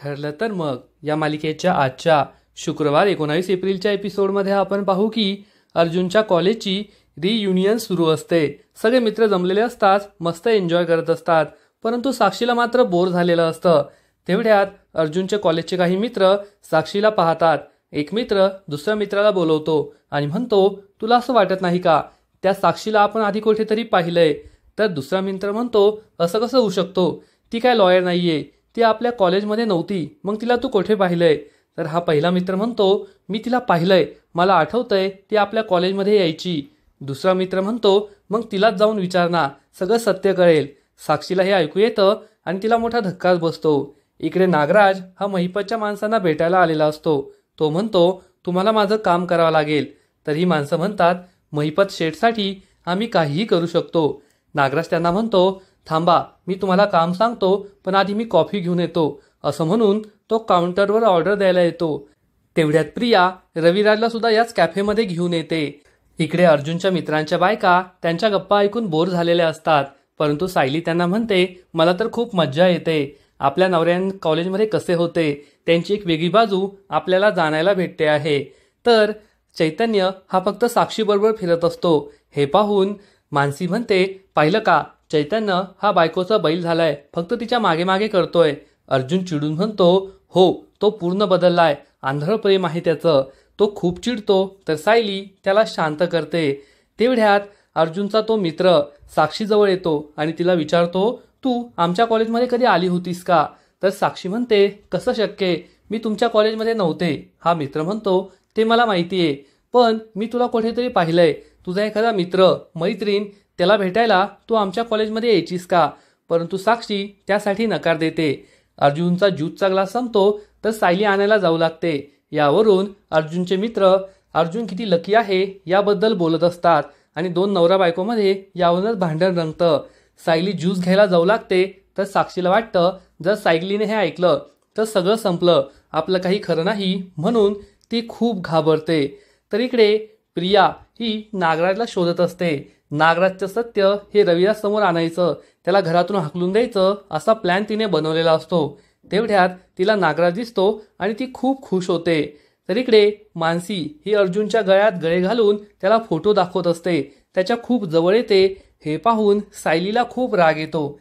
ठरलं तर मग या मालिकेच्या आजच्या शुक्रवार 19 एप्रिलच्या एपिसोडमध्ये आपण पाहू की अर्जुनच्या कॉलेजची रियुनियन सुरू असते. सगळे मित्र जमलेले असतात, मस्त एन्जॉय करत असतात. परंतु साक्षीला मात्र बोर झालेलं असतं. तेवढ्यात अर्जुनचे कॉलेजचे काही मित्र साक्षीला पाहतात. एक मित्र दुसऱ्या मित्राला बोलवतो आणि म्हणतो, तुला असं वाटत नाही का त्या साक्षीला आपण आधी कुठेतरी पाहिलंय? तर दुसरा मित्र म्हणतो, असं कसं होऊ शकतो? ती काय लॉयर नाहीये, ती आपल्या कॉलेजमध्ये नव्हती, मग तिला तू कुठे पाहिलंय? तर हा पहिला मित्र म्हणतो, मी तिला पाहिलंय, मला आठवतंय ती आपल्या कॉलेजमध्ये यायची. दुसरा मित्र म्हणतो, मग तिलाच जाऊन विचार ना, सगळं सत्य कळेल. साक्षीला हे ऐकू येतं आणि तिला मोठा धक्काच बसतो. इकडे नागराज हा महिपतच्या माणसांना भेटायला आलेला असतो. तो म्हणतो, तुम्हाला माझं काम करावं लागेल. तर ही माणसं म्हणतात, महिपत शेठसाठी आम्ही काहीही करू शकतो. नागराज त्यांना म्हणतो, थांबा, मी तुम्हाला काम सांगतो, पण आधी मी कॉफी घेऊन येतो. असं म्हणून तो काउंटरवर ऑर्डर द्यायला येतो. तेवढ्यात प्रिया रविराजला सुद्धा याच कॅफेमध्ये घेऊन येते. इकडे अर्जुनच्या मित्रांच्या बायका त्यांच्या गप्पा ऐकून बोर झालेल्या असतात. परंतु सायली त्यांना म्हणते, मला तर खूप मज्जा येते. आपल्या नवऱ्यां कॉलेजमध्ये कसे होते त्यांची एक वेगळी बाजू आपल्याला जाणायला भेटते आहे. तर चैतन्य हा फक्त साक्षीबरोबर फिरत असतो. हे पाहून मानसी म्हणते, पाहिलं का, चैतन्य हा बायकोचा बैल झालाय, फक्त तिच्या मागे मागे करतोय. अर्जुन चिडून म्हणतो, हो, तो पूर्ण बदललाय, आंधळ प्रेम आहे त्याचं. तो खूप चिडतो. तर सायली त्याला शांत करते. तेवढ्यात अर्जुनचा तो मित्र साक्षीजवळ येतो आणि तिला विचारतो, तू आमच्या कॉलेजमध्ये कधी आली होतीस का? तर साक्षी म्हणते, कसं शक्य, मी तुमच्या कॉलेजमध्ये नव्हते. हा मित्र म्हणतो, ते मला माहितीये, पण मी तुला कुठेतरी पाहिलंय. तुझा एखादा मित्र मैत्रीण त्याला भेटायला तू आमच्या कॉलेजमध्ये यायचीस का? परंतु साक्षी त्यासाठी नकार देते. अर्जुनचा ज्यूसचा ग्लास संपतो तर सायली आणायला जाऊ लागते. यावरून अर्जुनचे मित्र अर्जुन किती लकी आहे याबद्दल बोलत असतात आणि दोन नवरा बायकोमध्ये यावरूनच भांडण रंगतं. सायली ज्यूस घ्यायला जाऊ लागते. तर साक्षीला वाटतं, जर सायलीने हे ऐकलं तर सगळं संपलं, आपलं काही खरं नाही, म्हणून ती खूप घाबरते. तर इकडे प्रिया ही नागराजला शोधत असते. नागराजचं सत्य हे रविराज समोर आणायचं, त्याला घरातून हाकलून द्यायचं असा प्लॅन तिने बनवलेला असतो. तेवढ्यात तिला नागराज दिसतो आणि ती खूप खुश होते. तर इकडे मानसी ही अर्जुनच्या गळ्यात गळे घालून त्याला फोटो दाखवत असते. त्याच्या खूप जवळ येते. हे पाहून सायलीला खूप राग येतो.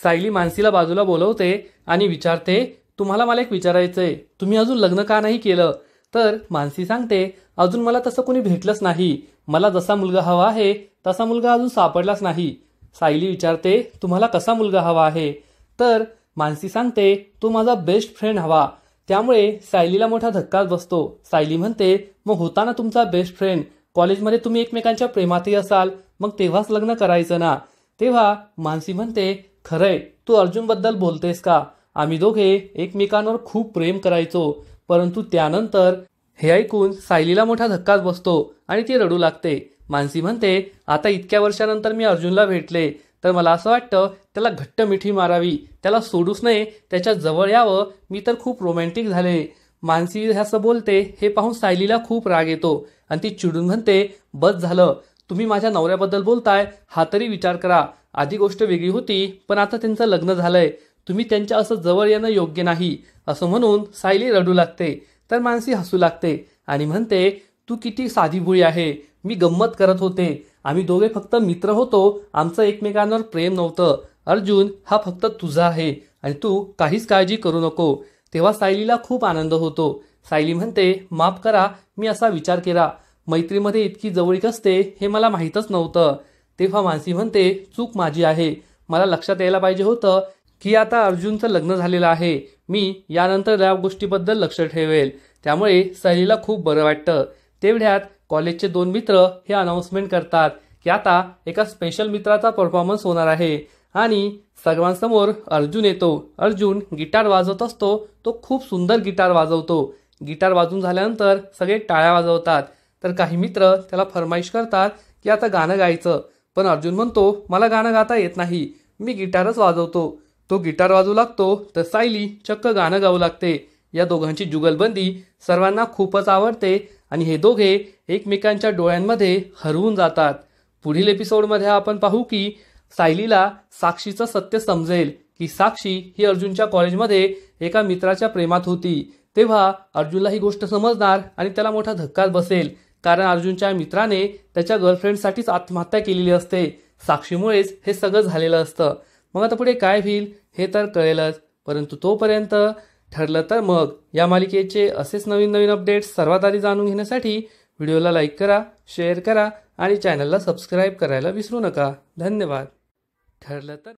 सायली मानसीला बाजूला बोलवते आणि विचारते, तुम्हाला मला एक विचारायचंय, तुम्ही अजून लग्न का नाही केलं? तर मानसी सांगते, अजून मला तसं कोणी भेटलंच नाही, मला जसा मुलगा हवा आहे तसा मुलगा अजून सापडलाच नाही. सायली विचारते, तुम्हाला कसा मुलगा हवा आहे? तर मानसी सांगते, तो माझा बेस्ट फ्रेंड हवा. त्यामुळे सायलीला मोठा धक्काच बसतो. सायली म्हणते, मग होता ना तुमचा बेस्ट फ्रेंड, कॉलेजमध्ये तुम्ही एकमेकांच्या प्रेमातही असाल, मग तेव्हाच लग्न करायचं ना. तेव्हा मानसी म्हणते, खरंय, तू अर्जुनबद्दल बोलतेस का? आम्ही दोघे एकमेकांवर खूप प्रेम करायचो. परंतु त्यानंतर हे ऐकून सायलीला मोठा धक्काच बसतो आणि ती रडू लागते. मानसी म्हणते, आता इतक्या वर्षानंतर मी अर्जुनला भेटले तर मला असं वाटतं त्याला घट्ट मिठी मारावी, त्याला सोडूच नये, त्याच्या जवळ यावं. मी तर खूप रोमॅन्टिक झाले. मानसी असं बोलते. हे पाहून सायलीला खूप राग येतो आणि ती चिडून म्हणते, बस झालं, तुम्ही माझ्या नवऱ्याबद्दल बोलताय, हा तरी विचार करा. आधी गोष्ट वेगळी होती, पण आता त्यांचं लग्न झालंय, तुम्ही त्यांच्या असं जवळ येणं योग्य नाही. असं म्हणून सायली रडू लागते. तर मानसी हसू लागते आणि म्हणते, तू किती साधीभोळी आहे, मी गंमत करत होते, आम्ही दोघे फक्त मित्र होतो, आमचं एकमेकांवर प्रेम नव्हतं. अर्जुन हा फक्त तुझा आहे आणि तू काहीच काळजी करू नको. तेव्हा सायलीला खूप आनंद होतो. सायली म्हणते, माफ करा, मी असा विचार केला, मैत्रीमध्ये इतकी जवळीक असते हे मला माहीतच नव्हतं. तेव्हा मानसी म्हणते, चूक माझी आहे, मला लक्षात यायला पाहिजे होतं की आता अर्जुनचं लग्न झालेलं आहे, मी यानंतर या गोष्टीबद्दल लक्ष ठेवेल. त्यामुळे सायलीला खूप बरं वाटतं. तेवढ्यात कॉलेजचे दोन मित्र हे अनाउन्समेंट करतात की आता एका स्पेशल मित्राचा परफॉर्मन्स होणार आहे आणि सर्वांसमोर अर्जुन येतो. अर्जुन गिटार वाजवत असतो. तो खूप सुंदर गिटार वाजवतो. गिटार वाजून झाल्यानंतर सगळे टाळ्या वाजवतात. तर काही मित्र त्याला फरमाईश करतात की आता गाणं गायचं, पण अर्जुन म्हणतो, मला गाणं गाता येत नाही, मी गिटारच वाजवतो. तो गिटार वाजवू लागतो तर सायली चक्क गाणं गाऊ लागते. या दोघांची जुगलबंदी सर्वांना खूपच आवडते आणि हे दोघे एकमेकांच्या डोळ्यांमध्ये हरवून जातात. पुढील एपिसोडमध्ये आपण पाहू की सायलीला साक्षीचं सत्य समजेल की साक्षी ही अर्जुनच्या कॉलेजमध्ये एका मित्राच्या प्रेमात होती, तेव्हा अर्जुनला ही गोष्ट समजणार आणि त्याला मोठा धक्काच बसेल, कारण अर्जुनच्या मित्राने त्याच्या गर्लफ्रेंडसाठीच आत्महत्या केलेली असते. साक्षीमुळेच हे सगळं झालेलं असतं. मग आता पुढे काय होईल हे तर कळेलच, परंतु तोपर्यंत ठरलं तर मग या मालिकेचे असेच नवीन नवीन अपडेट्स सर्वात आधी जाणून घेण्यासाठी व्हिडिओला लाईक करा, शेअर करा आणि चॅनलला सबस्क्राईब करायला विसरू नका. धन्यवाद. ठरलं तर